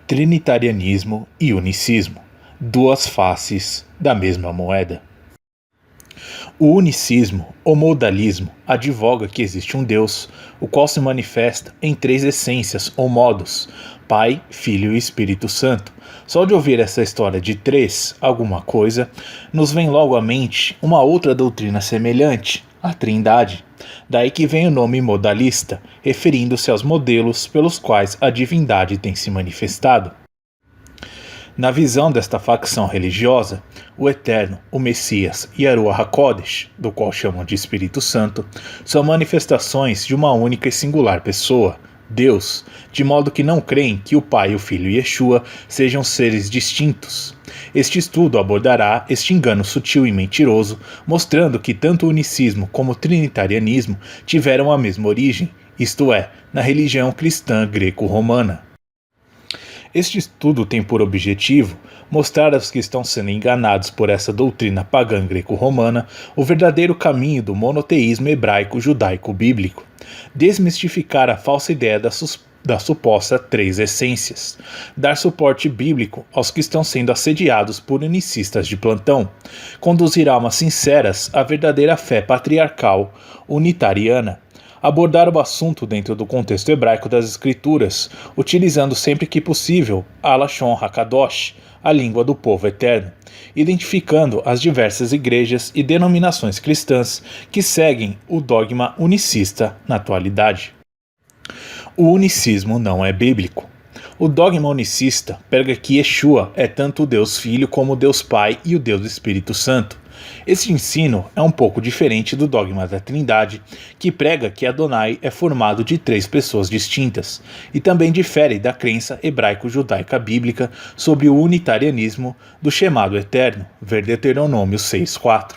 Trinitarianismo e unicismo, duas faces da mesma moeda. O unicismo, ou modalismo, advoga que existe um Deus, o qual se manifesta em três essências ou modos, Pai, Filho e Espírito Santo. Só de ouvir essa história de três, alguma coisa, nos vem logo à mente uma outra doutrina semelhante, a Trindade. Daí que vem o nome modalista, referindo-se aos modelos pelos quais a divindade tem se manifestado. Na visão desta facção religiosa, o Eterno, o Messias e a Ruach HaKodesh, do qual chamam de Espírito Santo, são manifestações de uma única e singular pessoa, Deus, de modo que não creem que o Pai, o Filho e Yeshua sejam seres distintos. Este estudo abordará este engano sutil e mentiroso, mostrando que tanto o unicismo como o trinitarianismo tiveram a mesma origem, isto é, na religião cristã greco-romana. Este estudo tem por objetivo mostrar aos que estão sendo enganados por essa doutrina pagã greco-romana o verdadeiro caminho do monoteísmo hebraico-judaico-bíblico, desmistificar a falsa ideia da suposta três essências, dar suporte bíblico aos que estão sendo assediados por unicistas de plantão, conduzir almas sinceras à verdadeira fé patriarcal unitariana, abordar o assunto dentro do contexto hebraico das escrituras, utilizando sempre que possível a Lashon HaKadosh, a língua do povo eterno, identificando as diversas igrejas e denominações cristãs que seguem o dogma unicista na atualidade. O unicismo não é bíblico. O dogma unicista prega que Yeshua é tanto o Deus Filho como o Deus Pai e o Deus Espírito Santo. Esse ensino é um pouco diferente do dogma da Trindade, que prega que Adonai é formado de três pessoas distintas, e também difere da crença hebraico-judaica bíblica sobre o unitarianismo do chamado Eterno, ver Deuteronômio 6:4.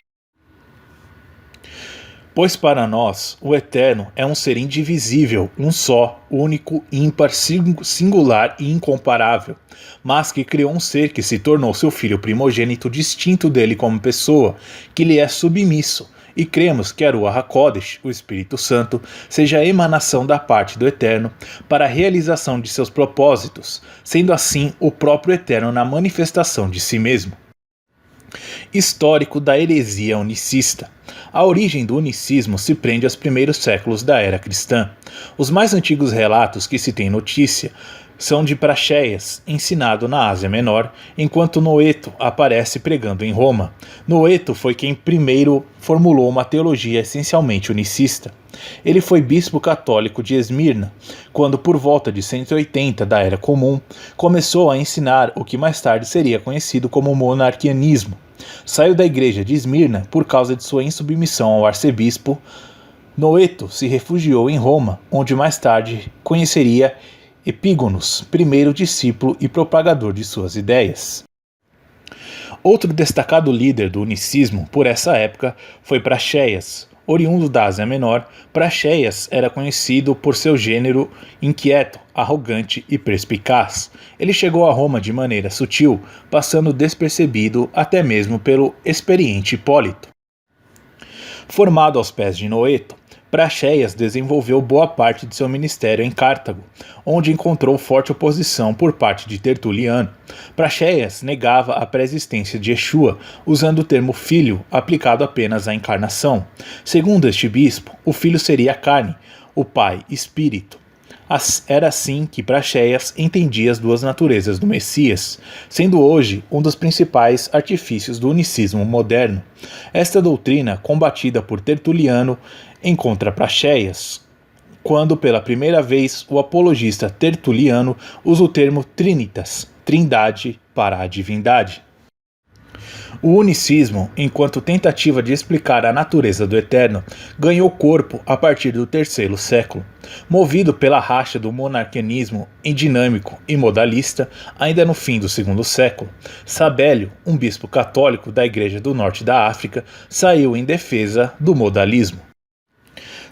Pois para nós, o Eterno é um ser indivisível, um só, único, ímpar, singular e incomparável, mas que criou um ser que se tornou seu filho primogênito distinto dele como pessoa, que lhe é submisso, e cremos que a Ruach HaKodesh, o Espírito Santo, seja a emanação da parte do Eterno para a realização de seus propósitos, sendo assim o próprio Eterno na manifestação de si mesmo. Histórico da heresia unicista. A origem do unicismo se prende aos primeiros séculos da era cristã. Os mais antigos relatos que se tem notícia são de Praxéias, ensinado na Ásia Menor, enquanto Noeto aparece pregando em Roma. Noeto foi quem primeiro formulou uma teologia essencialmente unicista. Ele foi bispo católico de Esmirna, quando por volta de 180 da Era Comum, começou a ensinar o que mais tarde seria conhecido como monarquianismo. Saiu da igreja de Esmirna por causa de sua insubmissão ao arcebispo. Noeto se refugiou em Roma, onde mais tarde conheceria Epígonos, primeiro discípulo e propagador de suas ideias. Outro destacado líder do unicismo por essa época foi Praxéias. Oriundo da Ásia Menor, Praxéias era conhecido por seu gênero inquieto, arrogante e perspicaz. Ele chegou a Roma de maneira sutil, passando despercebido até mesmo pelo experiente Hipólito. Formado aos pés de Noeto, Praxéias desenvolveu boa parte de seu ministério em Cartago, onde encontrou forte oposição por parte de Tertuliano. Praxéias negava a pré-existência de Yeshua, usando o termo filho aplicado apenas à encarnação. Segundo este bispo, o filho seria carne, o pai espírito. Era assim que Praxéias entendia as duas naturezas do Messias, sendo hoje um dos principais artifícios do unicismo moderno. Esta doutrina, combatida por Tertuliano, encontra Praxéias, quando pela primeira vez o apologista Tertuliano usa o termo Trinitas, trindade, para a divindade. O unicismo, enquanto tentativa de explicar a natureza do Eterno, ganhou corpo a partir do terceiro século. Movido pela racha do monarquianismo em dinâmico e modalista, ainda no fim do segundo século, Sabélio, um bispo católico da Igreja do Norte da África, saiu em defesa do modalismo.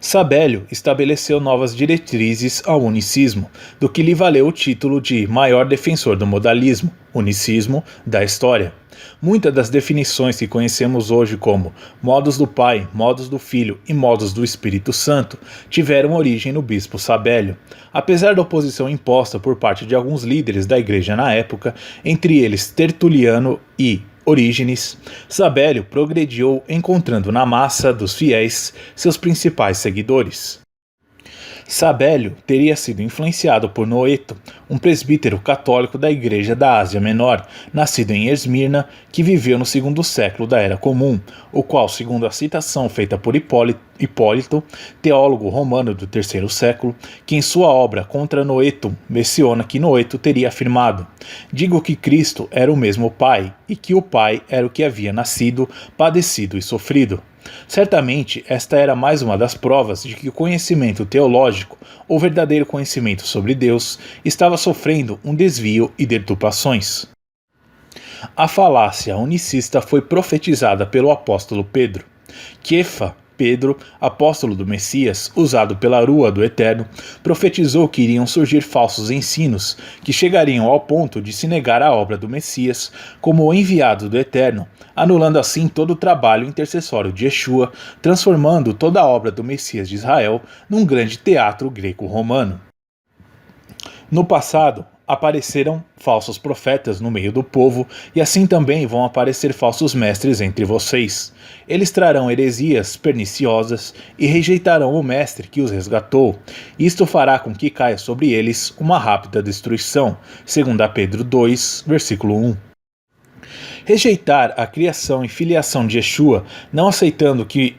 Sabélio estabeleceu novas diretrizes ao unicismo, do que lhe valeu o título de maior defensor do modalismo, unicismo, da história. Muitas das definições que conhecemos hoje como modos do Pai, modos do Filho e modos do Espírito Santo tiveram origem no bispo Sabélio. Apesar da oposição imposta por parte de alguns líderes da igreja na época, entre eles Tertuliano e Orígenes, Sabélio progrediu encontrando na massa dos fiéis seus principais seguidores. Sabélio teria sido influenciado por Noeto, um presbítero católico da Igreja da Ásia Menor, nascido em Esmirna, que viveu no segundo século da Era Comum, o qual, segundo a citação feita por Hipólito, teólogo romano do terceiro século, que em sua obra Contra Noetum menciona que Noeto teria afirmado: digo que Cristo era o mesmo Pai, e que o Pai era o que havia nascido, padecido e sofrido. Certamente, esta era mais uma das provas de que o conhecimento teológico, ou verdadeiro conhecimento sobre Deus, estava sofrendo um desvio e deturpações. A falácia unicista foi profetizada pelo apóstolo Pedro. Kefa, Pedro, apóstolo do Messias, usado pela Rua do Eterno, profetizou que iriam surgir falsos ensinos, que chegariam ao ponto de se negar a obra do Messias como o enviado do Eterno, anulando assim todo o trabalho intercessório de Yeshua, transformando toda a obra do Messias de Israel num grande teatro greco-romano. No passado, apareceram falsos profetas no meio do povo, e assim também vão aparecer falsos mestres entre vocês. Eles trarão heresias perniciosas e rejeitarão o mestre que os resgatou. Isto fará com que caia sobre eles uma rápida destruição, segundo Pedro 2, versículo 1. Rejeitar a criação e filiação de Yeshua, não aceitando que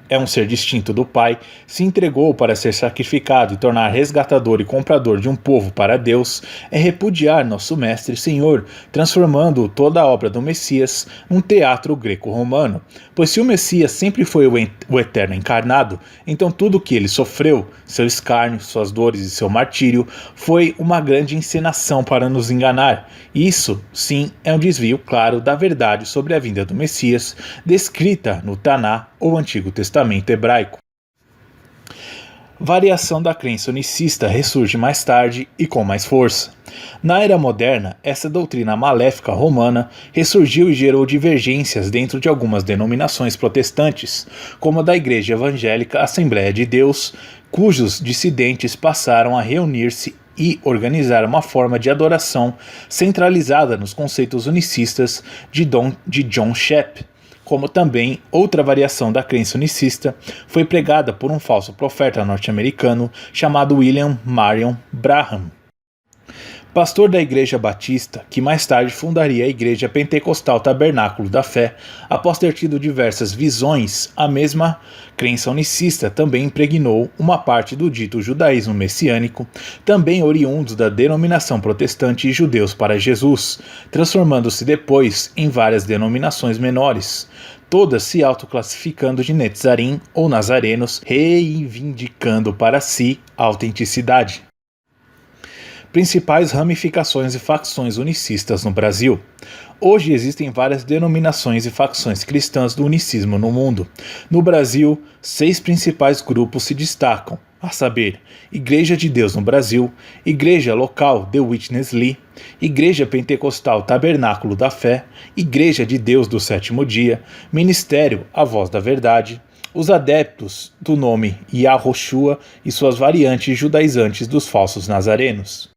é um ser distinto do Pai, se entregou para ser sacrificado e tornar resgatador e comprador de um povo para Deus, é repudiar nosso Mestre Senhor, transformando toda a obra do Messias num teatro greco-romano. Pois se o Messias sempre foi o Eterno encarnado, então tudo o que ele sofreu, seu escárnio, suas dores e seu martírio, foi uma grande encenação para nos enganar. Isso, sim, é um desvio claro da verdade sobre a vinda do Messias, descrita no Taná, ou Antigo Testamento hebraico. Variação da crença unicista ressurge mais tarde e com mais força. Na era moderna, essa doutrina maléfica romana ressurgiu e gerou divergências dentro de algumas denominações protestantes, como a da Igreja Evangélica Assembleia de Deus, cujos dissidentes passaram a reunir-se e organizar uma forma de adoração centralizada nos conceitos unicistas de John Shepp. Como também outra variação da crença unicista foi pregada por um falso profeta norte-americano chamado William Marion Branham, pastor da Igreja Batista, que mais tarde fundaria a Igreja Pentecostal Tabernáculo da Fé. Após ter tido diversas visões, a mesma crença unicista também impregnou uma parte do dito judaísmo messiânico, também oriundos da denominação protestante e judeus para Jesus, transformando-se depois em várias denominações menores, todas se autoclassificando de Netzarim ou Nazarenos, reivindicando para si a autenticidade. Principais ramificações e facções unicistas no Brasil. Hoje existem várias denominações e facções cristãs do unicismo no mundo. No Brasil, 6 principais grupos se destacam, a saber, Igreja de Deus no Brasil, Igreja Local The Witness Lee, Igreja Pentecostal Tabernáculo da Fé, Igreja de Deus do Sétimo Dia, Ministério A Voz da Verdade, os adeptos do nome Yahoshua e suas variantes judaizantes dos falsos nazarenos.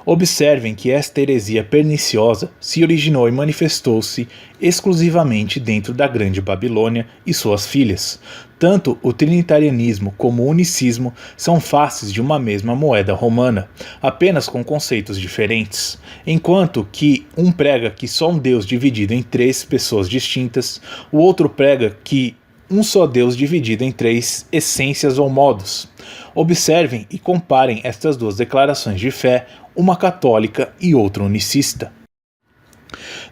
Observem que esta heresia perniciosa se originou e manifestou-se exclusivamente dentro da Grande Babilônia e suas filhas. Tanto o trinitarianismo como o unicismo são faces de uma mesma moeda romana, apenas com conceitos diferentes. Enquanto que um prega que só um Deus dividido em 3 pessoas distintas, o outro prega que um só Deus dividido em 3 essências ou modos. Observem e comparem estas duas declarações de fé, uma católica e outra unicista.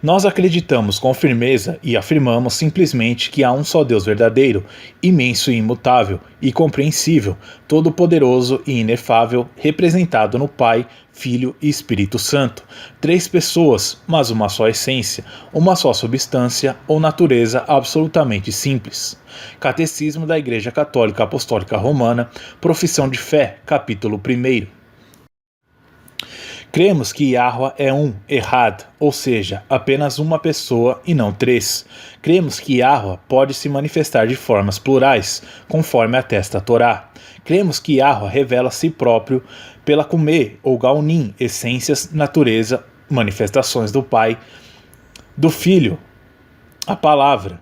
Nós acreditamos com firmeza e afirmamos simplesmente que há um só Deus verdadeiro, imenso e imutável, e compreensível, todo-poderoso e inefável, representado no Pai, Filho e Espírito Santo. Três pessoas, mas uma só essência, uma só substância ou natureza absolutamente simples. Catecismo da Igreja Católica Apostólica Romana, Profissão de Fé, capítulo 1. Cremos que Yahweh é um, Errad, ou seja, apenas uma pessoa e não três. Cremos que Yahweh pode se manifestar de formas plurais, conforme atesta a Torá. Cremos que Yahweh revela a si próprio pela Kumé ou Gaunim, essências, natureza, manifestações do Pai, do Filho, a Palavra,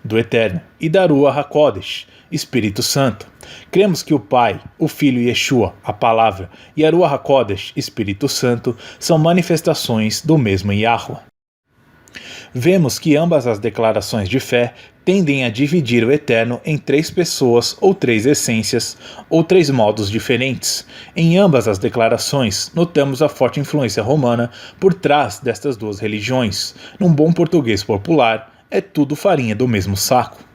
do Eterno, e da Ruach HaKodesh, Espírito Santo. Cremos que o Pai, o Filho Yeshua, a Palavra, e a Ruach HaKodesh, Espírito Santo, são manifestações do mesmo Yahweh. Vemos que ambas as declarações de fé tendem a dividir o Eterno em três pessoas ou três essências, ou três modos diferentes. Em ambas as declarações, notamos a forte influência romana por trás destas duas religiões. Num bom português popular, é tudo farinha do mesmo saco.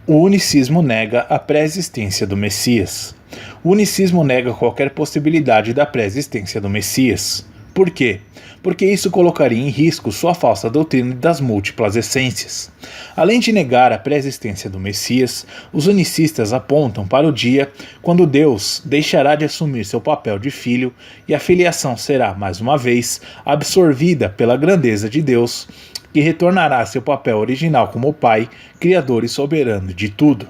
O unicismo nega a pré-existência do Messias. O unicismo nega qualquer possibilidade da pré-existência do Messias. Por quê? Porque isso colocaria em risco sua falsa doutrina das múltiplas essências. Além de negar a pré-existência do Messias, os unicistas apontam para o dia quando Deus deixará de assumir seu papel de filho e a filiação será, mais uma vez, absorvida pela grandeza de Deus, que retornará a seu papel original como Pai, Criador e Soberano de tudo.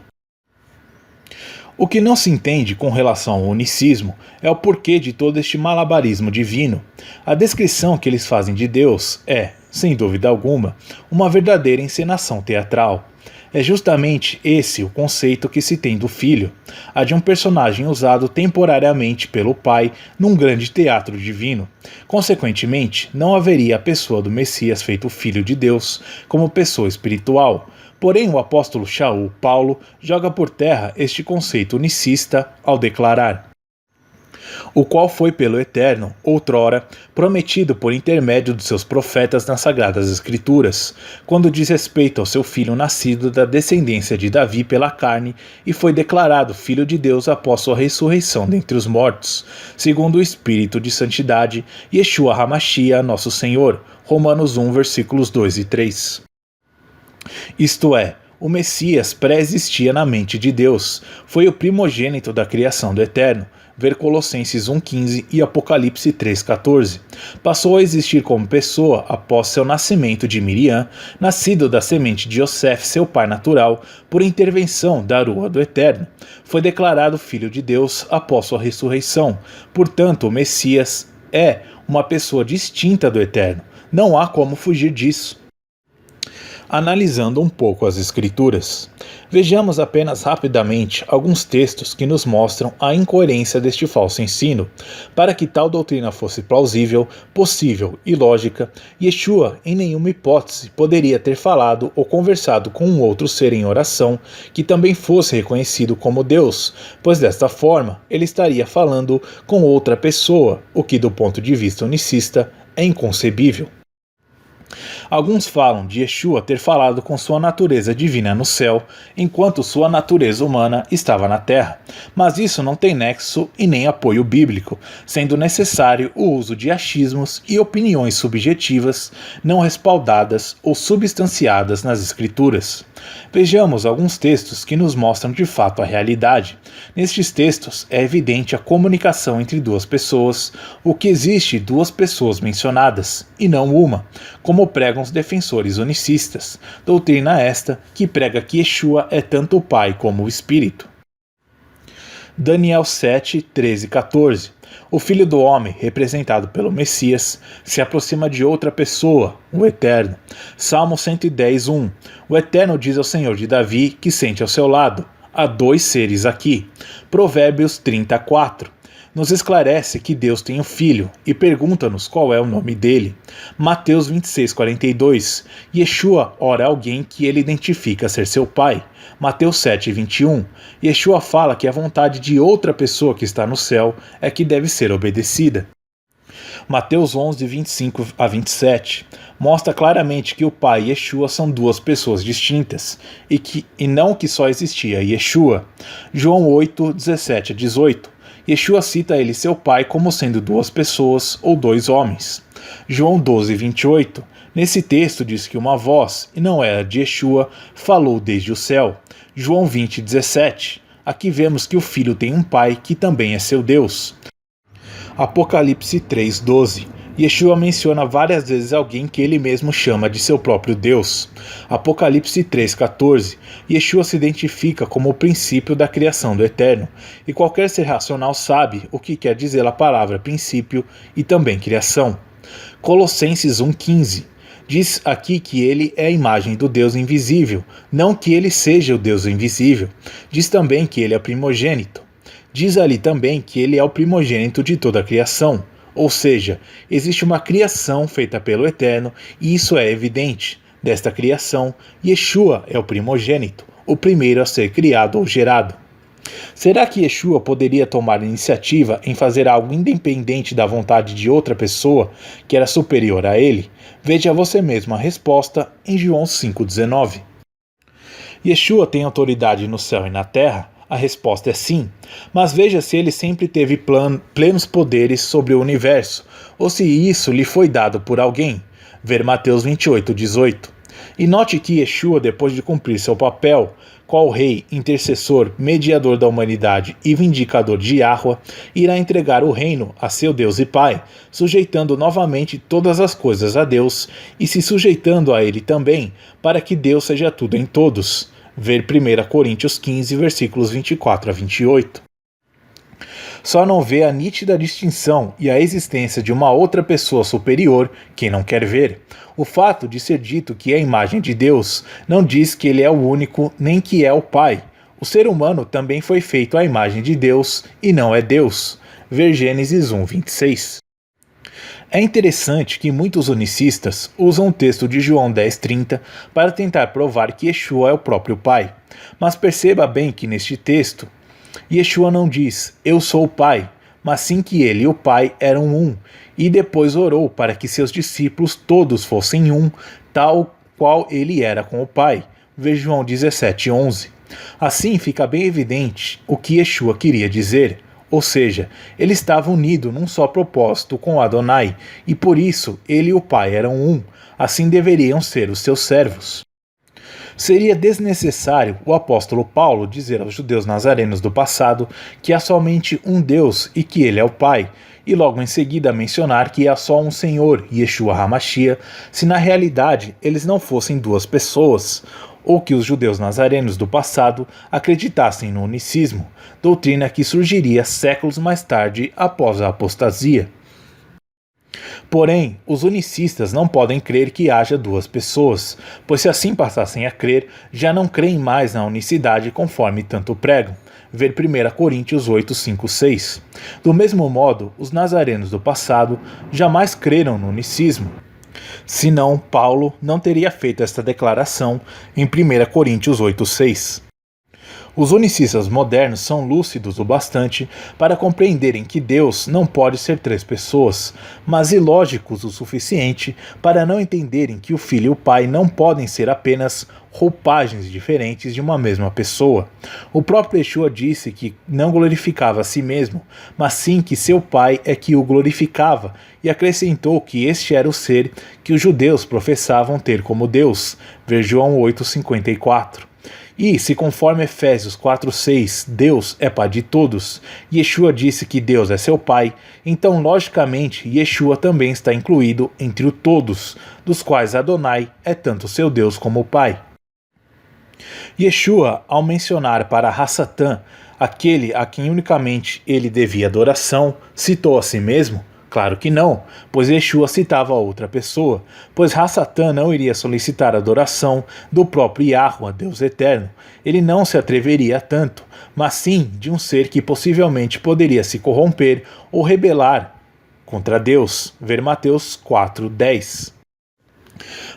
O que não se entende com relação ao unicismo é o porquê de todo este malabarismo divino. A descrição que eles fazem de Deus é, sem dúvida alguma, uma verdadeira encenação teatral. É justamente esse o conceito que se tem do Filho, a de um personagem usado temporariamente pelo Pai num grande teatro divino. Consequentemente, não haveria a pessoa do Messias feito Filho de Deus como pessoa espiritual. Porém, o apóstolo Shaul Paulo joga por terra este conceito unicista ao declarar: o qual foi pelo Eterno, outrora, prometido por intermédio dos seus profetas nas Sagradas Escrituras, quando diz respeito ao seu filho nascido da descendência de Davi pela carne, e foi declarado Filho de Deus após sua ressurreição dentre os mortos, segundo o Espírito de Santidade, Yeshua HaMashiach, nosso Senhor. Romanos 1, versículos 2 e 3. Isto é, o Messias pré-existia na mente de Deus, foi o primogênito da criação do Eterno, ver Colossenses 1,15 e Apocalipse 3,14. Passou a existir como pessoa após seu nascimento de Miriam, nascido da semente de Yosef, seu pai natural, por intervenção da Ruach do Eterno. Foi declarado Filho de Deus após sua ressurreição. Portanto, o Messias é uma pessoa distinta do Eterno. Não há como fugir disso. Analisando um pouco as Escrituras, vejamos apenas rapidamente alguns textos que nos mostram a incoerência deste falso ensino. Para que tal doutrina fosse plausível, possível e lógica, Yeshua em nenhuma hipótese poderia ter falado ou conversado com um outro ser em oração que também fosse reconhecido como Deus, pois desta forma ele estaria falando com outra pessoa, o que do ponto de vista unicista é inconcebível. Alguns falam de Yeshua ter falado com sua natureza divina no céu, enquanto sua natureza humana estava na terra, mas isso não tem nexo e nem apoio bíblico, sendo necessário o uso de achismos e opiniões subjetivas não respaldadas ou substanciadas nas Escrituras. Vejamos alguns textos que nos mostram de fato a realidade. Nestes textos é evidente a comunicação entre duas pessoas, o que existe duas pessoas mencionadas, e não uma, como pregam os defensores unicistas, doutrina esta que prega que Yeshua é tanto o Pai como o Espírito. Daniel 7, 13 e 14. O Filho do Homem, representado pelo Messias, se aproxima de outra pessoa, o Eterno. Salmo 110, 1. O Eterno diz ao Senhor de Davi que sente ao seu lado: há dois seres aqui. Provérbios 34. Nos esclarece que Deus tem um filho e pergunta-nos qual é o nome dele. Mateus 26, 42. Yeshua ora alguém que ele identifica ser seu pai. Mateus 7, 21. Yeshua fala que a vontade de outra pessoa que está no céu é que deve ser obedecida. Mateus 11, 25 a 27, mostra claramente que o Pai e Yeshua são duas pessoas distintas, e não que só existia Yeshua. João 8, 17 a 18, Yeshua cita ele seu Pai como sendo duas pessoas ou dois homens. João 12, 28, nesse texto diz que uma voz, e não era de Yeshua, falou desde o céu. João 20, 17, aqui vemos que o Filho tem um Pai que também é seu Deus. Apocalipse 3:12. Yeshua menciona várias vezes alguém que ele mesmo chama de seu próprio Deus. Apocalipse 3:14. Yeshua se identifica como o princípio da criação do Eterno, e qualquer ser racional sabe o que quer dizer a palavra princípio e também criação. Colossenses 1:15. Diz aqui que ele é a imagem do Deus invisível, não que ele seja o Deus invisível. Diz também que ele é primogênito. Diz ali também que ele é o primogênito de toda a criação, ou seja, existe uma criação feita pelo Eterno e isso é evidente. Desta criação, Yeshua é o primogênito, o primeiro a ser criado ou gerado. Será que Yeshua poderia tomar iniciativa em fazer algo independente da vontade de outra pessoa que era superior a ele? Veja você mesmo a resposta em João 5,19. Yeshua tem autoridade no céu e na terra? A resposta é sim, mas veja se ele sempre teve plenos poderes sobre o universo, ou se isso lhe foi dado por alguém. Ver Mateus 28:18. E note que Yeshua, depois de cumprir seu papel, qual rei, intercessor, mediador da humanidade e vindicador de Yahweh, irá entregar o reino a seu Deus e Pai, sujeitando novamente todas as coisas a Deus e se sujeitando a ele também, para que Deus seja tudo em todos. Ver 1 Coríntios 15, versículos 24 a 28. Só não vê a nítida distinção e a existência de uma outra pessoa superior quem não quer ver. O fato de ser dito que é a imagem de Deus não diz que ele é o único nem que é o Pai. O ser humano também foi feito à imagem de Deus e não é Deus. Ver Gênesis 1, 26. É interessante que muitos unicistas usam o texto de João 10,30 para tentar provar que Yeshua é o próprio Pai. Mas perceba bem que neste texto, Yeshua não diz, eu sou o Pai, mas sim que ele e o Pai eram um, e depois orou para que seus discípulos todos fossem um, tal qual ele era com o Pai. Veja João 17,11. Assim fica bem evidente o que Yeshua queria dizer. Ou seja, ele estava unido num só propósito com Adonai, e por isso ele e o Pai eram um, assim deveriam ser os seus servos. Seria desnecessário o apóstolo Paulo dizer aos judeus nazarenos do passado que há somente um Deus e que ele é o Pai, e logo em seguida mencionar que há só um Senhor, Yeshua HaMashiach, se na realidade eles não fossem duas pessoas, ou que os judeus nazarenos do passado acreditassem no unicismo, doutrina que surgiria séculos mais tarde após a apostasia. Porém, os unicistas não podem crer que haja duas pessoas, pois se assim passassem a crer, já não creem mais na unicidade conforme tanto pregam. Ver 1 Coríntios 8, 5, 6. Do mesmo modo, os nazarenos do passado jamais creram no unicismo. Senão, Paulo não teria feito esta declaração em 1 Coríntios 8, 6. Os unicistas modernos são lúcidos o bastante para compreenderem que Deus não pode ser três pessoas, mas ilógicos o suficiente para não entenderem que o Filho e o Pai não podem ser apenas roupagens diferentes de uma mesma pessoa. O próprio Yeshua disse que não glorificava a si mesmo, mas sim que seu Pai é que o glorificava, e acrescentou que este era o ser que os judeus professavam ter como Deus. Ver João 8,54. E, se conforme Efésios 4,6, Deus é Pai de todos, Yeshua disse que Deus é seu Pai, então, logicamente, Yeshua também está incluído entre o todos, dos quais Adonai é tanto seu Deus como o Pai. Yeshua, ao mencionar para Hassatã, aquele a quem unicamente ele devia adoração, citou a si mesmo? Claro que não, pois Yeshua citava a outra pessoa, pois Hassatã não iria solicitar adoração do próprio Yahweh, Deus Eterno. Ele não se atreveria a tanto, mas sim de um ser que possivelmente poderia se corromper ou rebelar contra Deus. Ver Mateus 4:10.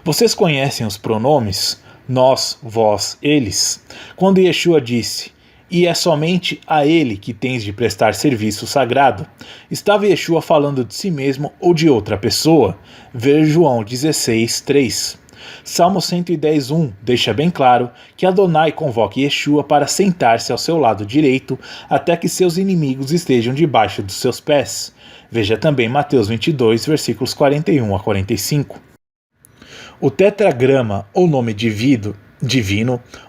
Vocês conhecem os pronomes nós, vós, eles? Quando Yeshua disse, e é somente a ele que tens de prestar serviço sagrado. Estava Yeshua falando de si mesmo ou de outra pessoa? Ver João 16, 3. Salmo 110, 1 deixa bem claro que Adonai convoca Yeshua para sentar-se ao seu lado direito até que seus inimigos estejam debaixo dos seus pés. Veja também Mateus 22, versículos 41 a 45. O tetragrama, ou nome divino,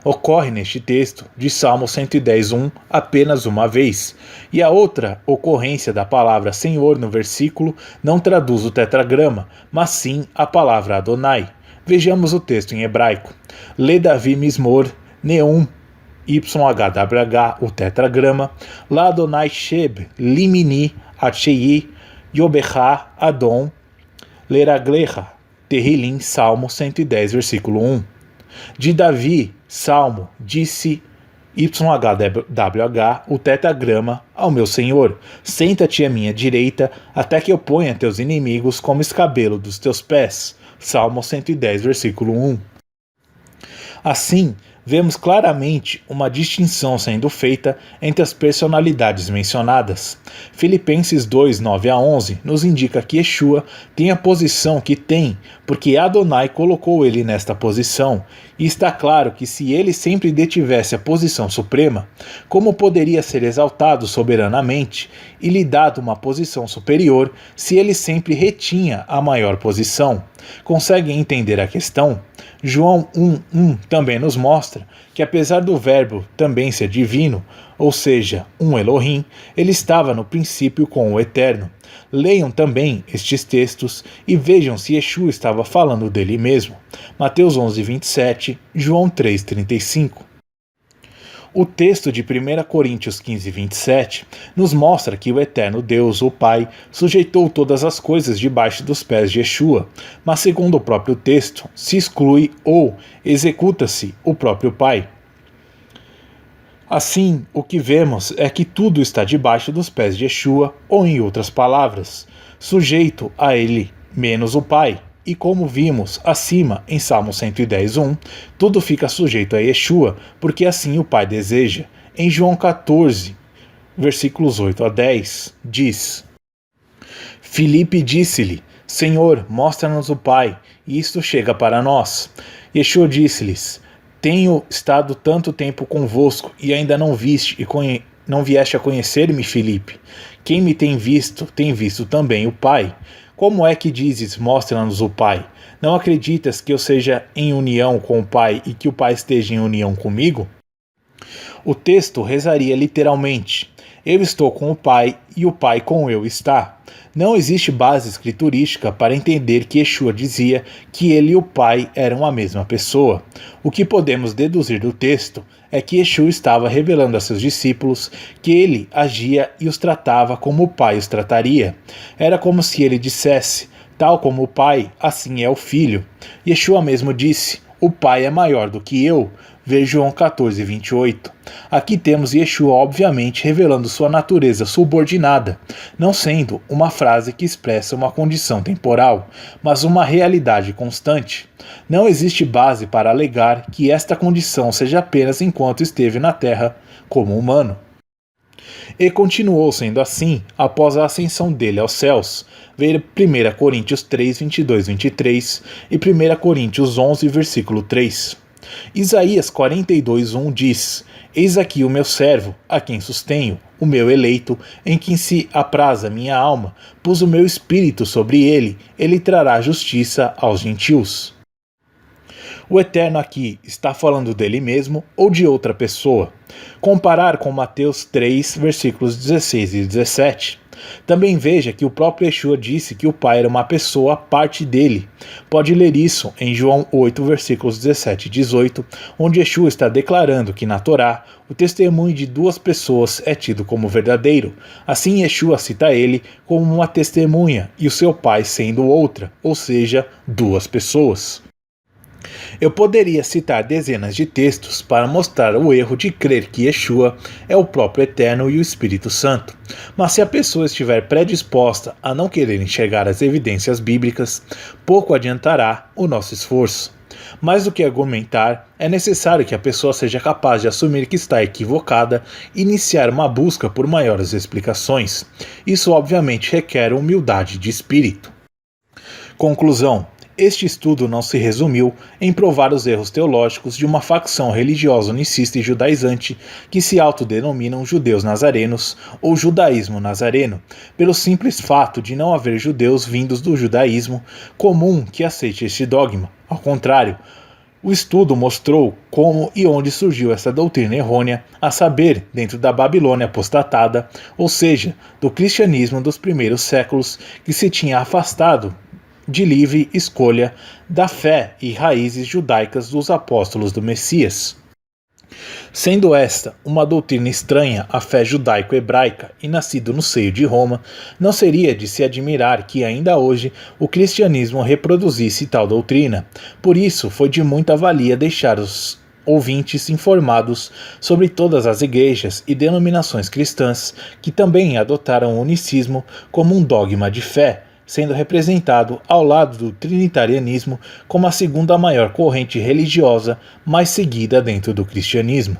ocorre neste texto de Salmo 110, 1 apenas uma vez, e a outra ocorrência da palavra Senhor no versículo não traduz o tetragrama, mas sim a palavra Adonai. Vejamos o texto em hebraico. Le Davi Mismor, Neum, YHWH, o tetragrama, La Adonai Sheb, Limini, Achei, Yobecha, Adon, Leraglecha, Terrilim, Salmo 110, versículo 1. De Davi, Salmo, disse YHWH, o tetragrama, ao meu Senhor, senta-te à minha direita, até que eu ponha teus inimigos como escabelo dos teus pés. Salmo 110, versículo 1. Assim, vemos claramente uma distinção sendo feita entre as personalidades mencionadas. Filipenses 2, 9 a 11 nos indica que Yeshua tem a posição que tem, porque Adonai colocou ele nesta posição, e está claro que se ele sempre detivesse a posição suprema, como poderia ser exaltado soberanamente e lhe dado uma posição superior se ele sempre retinha a maior posição? Conseguem entender a questão? João 1:1 também nos mostra que apesar do verbo também ser divino, ou seja, um Elohim, ele estava no princípio com o Eterno. Leiam também estes textos e vejam se Yeshua estava falando dele mesmo. Mateus 11:27, João 3:35. O texto de 1 Coríntios 15:27 nos mostra que o eterno Deus, o Pai, sujeitou todas as coisas debaixo dos pés de Yeshua, mas segundo o próprio texto, se exclui ou executa-se o próprio Pai. Assim, o que vemos é que tudo está debaixo dos pés de Yeshua, ou em outras palavras, sujeito a ele, menos o Pai. E como vimos acima em Salmo 110, 1, tudo fica sujeito a Yeshua, porque assim o Pai deseja. Em João 14, versículos 8 a 10, diz: Filipe disse-lhe, Senhor, mostra-nos o Pai, e isto chega para nós. Yeshua disse-lhes, tenho estado tanto tempo convosco, e ainda não vieste a conhecer-me, Filipe. Quem me tem visto também o Pai. Como é que dizes, mostra-nos o Pai? Não acreditas que eu seja em união com o Pai e que o Pai esteja em união comigo? O texto rezaria literalmente, eu estou com o Pai e o Pai com eu está. Não existe base escriturística para entender que Yeshua dizia que ele e o Pai eram a mesma pessoa. O que podemos deduzir do texto é que Yeshua estava revelando a seus discípulos que ele agia e os tratava como o Pai os trataria. Era como se ele dissesse, tal como o Pai, assim é o Filho. Yeshua mesmo disse, o Pai é maior do que eu. Ver João 14, 28. Aqui temos Yeshua obviamente revelando sua natureza subordinada, não sendo uma frase que expressa uma condição temporal, mas uma realidade constante. Não existe base para alegar que esta condição seja apenas enquanto esteve na Terra como humano. E continuou sendo assim após a ascensão dele aos céus. Ver 1 Coríntios 3, 22, 23 e 1 Coríntios 11, versículo 3. Isaías 42, 1 diz, Eis aqui o meu servo, a quem sustenho, o meu eleito, em quem se apraz a minha alma, pus o meu espírito sobre ele, ele trará justiça aos gentios. O Eterno aqui está falando dele mesmo ou de outra pessoa? Comparar com Mateus 3, versículos 16 e 17. Também veja que o próprio Yeshua disse que o Pai era uma pessoa à parte dele. Pode ler isso em João 8, versículos 17 e 18, onde Yeshua está declarando que na Torá o testemunho de duas pessoas é tido como verdadeiro. Assim Yeshua cita ele como uma testemunha e o seu Pai sendo outra, ou seja, duas pessoas. Eu poderia citar dezenas de textos para mostrar o erro de crer que Yeshua é o próprio Eterno e o Espírito Santo, mas se a pessoa estiver predisposta a não querer enxergar as evidências bíblicas, pouco adiantará o nosso esforço. Mais do que argumentar, é necessário que a pessoa seja capaz de assumir que está equivocada e iniciar uma busca por maiores explicações. Isso obviamente requer humildade de espírito. Conclusão: este estudo não se resumiu em provar os erros teológicos de uma facção religiosa unicista e judaizante que se autodenominam judeus nazarenos ou judaísmo nazareno, pelo simples fato de não haver judeus vindos do judaísmo comum que aceite este dogma. Ao contrário, o estudo mostrou como e onde surgiu essa doutrina errônea, a saber, dentro da Babilônia apostatada, ou seja, do cristianismo dos primeiros séculos, que se tinha afastado de livre escolha da fé e raízes judaicas dos apóstolos do Messias. Sendo esta uma doutrina estranha à fé judaico-hebraica e nascido no seio de Roma, não seria de se admirar que ainda hoje o cristianismo reproduzisse tal doutrina. Por isso, foi de muita valia deixar os ouvintes informados sobre todas as igrejas e denominações cristãs que também adotaram o unicismo como um dogma de fé, sendo representado ao lado do trinitarianismo como a segunda maior corrente religiosa mais seguida dentro do cristianismo.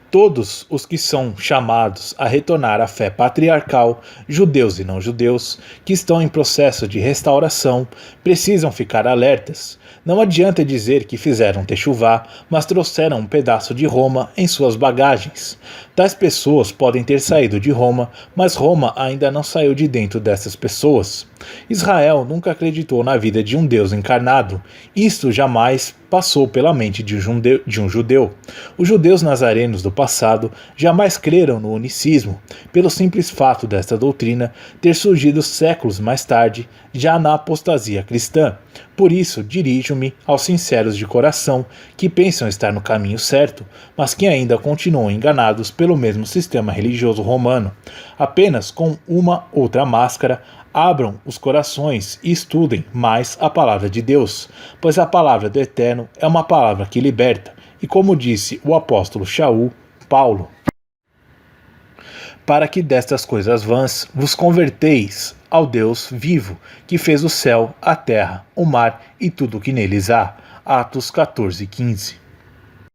Todos os que são chamados a retornar à fé patriarcal, judeus e não judeus, que estão em processo de restauração, precisam ficar alertas. Não adianta dizer que fizeram techuvá, mas trouxeram um pedaço de Roma em suas bagagens. Tais pessoas podem ter saído de Roma, mas Roma ainda não saiu de dentro dessas pessoas. Israel nunca acreditou na vida de um Deus encarnado. Isto jamais passou pela mente de um judeu. Os judeus nazarenos do passado jamais creram no unicismo, pelo simples fato desta doutrina ter surgido séculos mais tarde, já na apostasia cristã. Por isso, dirijo-me aos sinceros de coração que pensam estar no caminho certo, mas que ainda continuam enganados pelo mesmo sistema religioso romano. Apenas com uma outra máscara, abram os corações e estudem mais a palavra de Deus, pois a palavra do Eterno é uma palavra que liberta, e como disse o apóstolo Shaul, Paulo, para que destas coisas vãs vos converteis ao Deus vivo, que fez o céu, a terra, o mar e tudo o que neles há. Atos 14:15.